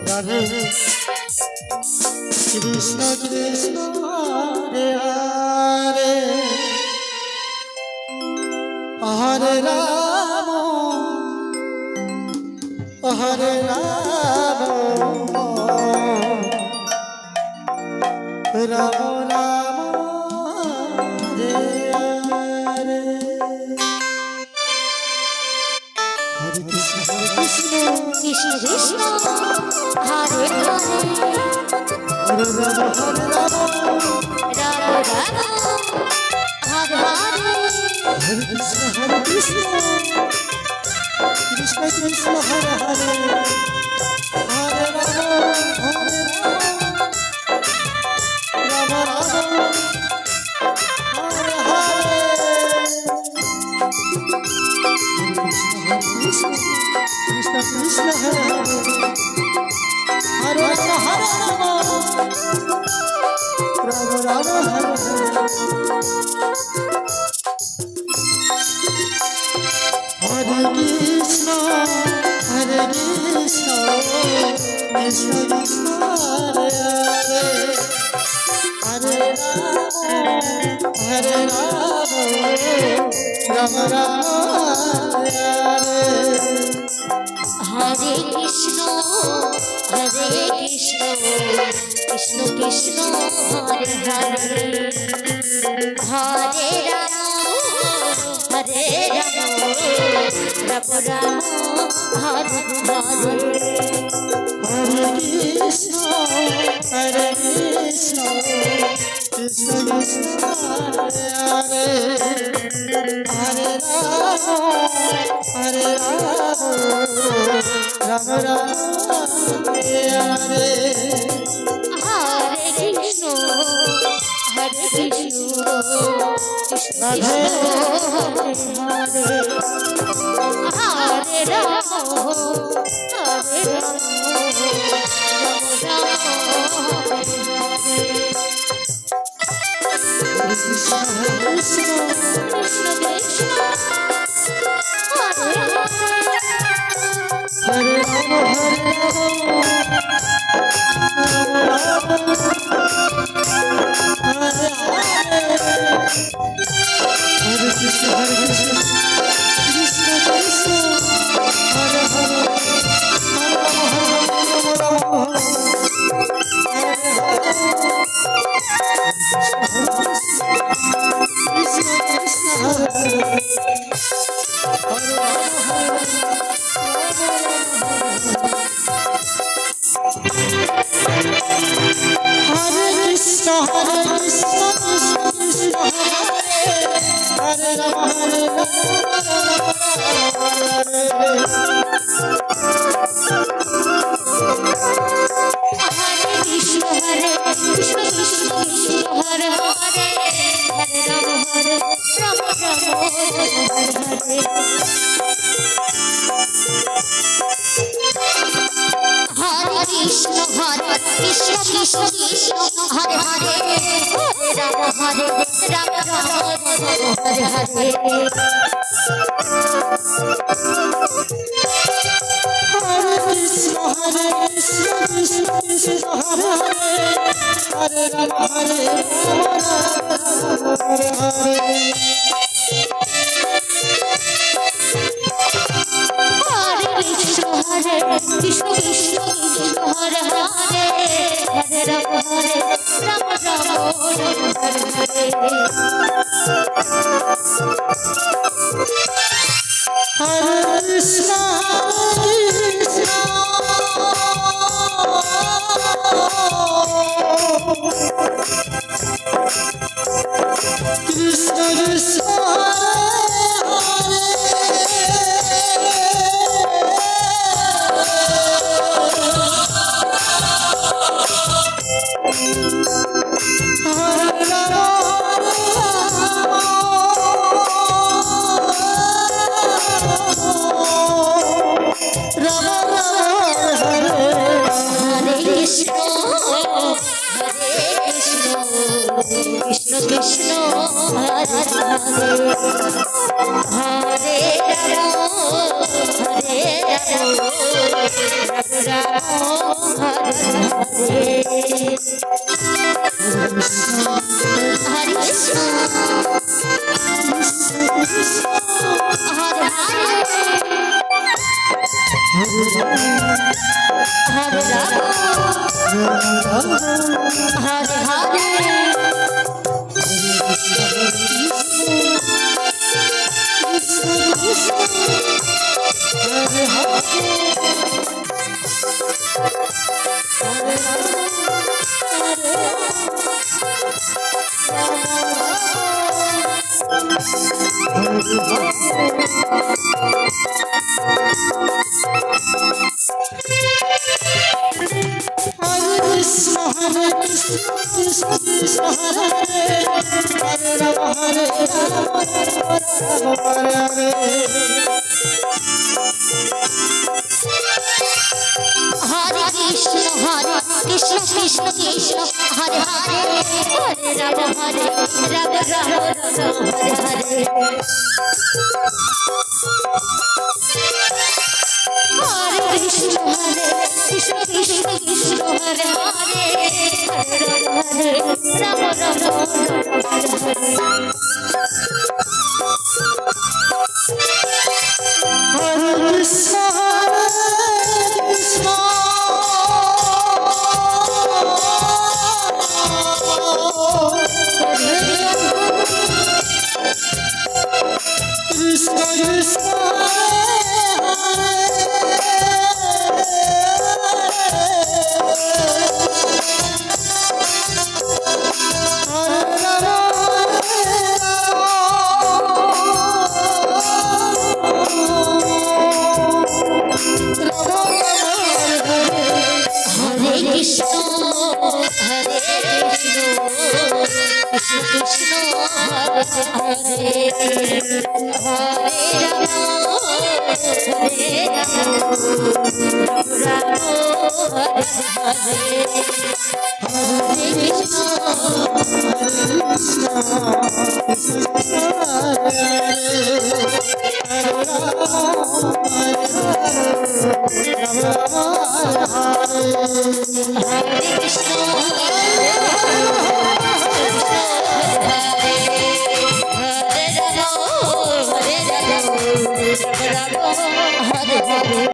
Radhe Krishna Krishna Hare Hare Hare Ram Hare Ram Ram Ram Hare Hare Hare Krishna Krishna Krishna Hare Hare Hare Ram Ram Ram Hare Hare Hare Krishna Krishna Krishna Hare Hare Hare Ram Ram Ram Hare Hare Krishna Krishna Hare Hare Hare Ram Hare Ram Ram Ram Hare Hare Krishna Krishna Krishna Hare Hare Hare Ram Ram Ram Hare Hare Krishna Krishna Krishna Hare Hare Hare Ram Ram Ram Hare Hare Hare Krishna Krishna Krishna Hare Hare Hare Ram Ram Hare Hare Hare Krishna Krishna Radhe Hare Hare Ram Krishna Krishna Krishna Krishna Hare Hare Ram Hare Hare Krishna Krishna Krishna Hare Hare Hare Krishna Krishna Krishna Hare Ram Hare Krishna Krishna Krishna Hare Hare Hare Ram Ram Hare Hare Hare Krishna Krishna Krishna Hare Hare Hare Ram Ram Hare Hare Hare Krishna Krishna Krishna Hare Hare Ram Hare Hare Hare Krishna Krishna Krishna Hare Hare Hare Ram Ram Hare Hare Hare Krishna Krishna Krishna Krishna Krishna Hare Hare Hare Ram Krishna Hare Krishna Krishna Krishna Hare Hare Ram Hare Ram Ram Hare Hare Hare Krishna Krishna Krishna Hare Hare Hare Ram Ram Ram Hare Hare Hare Krishna Krishna Krishna Hare Hare Hare Ram Ram Hare Hare Hare Krishna Krishna Krishna Hare Krishna Krishna Krishna Hare Hare Hare Ram Ram Hare Hare Hare Krishna Hare Krishna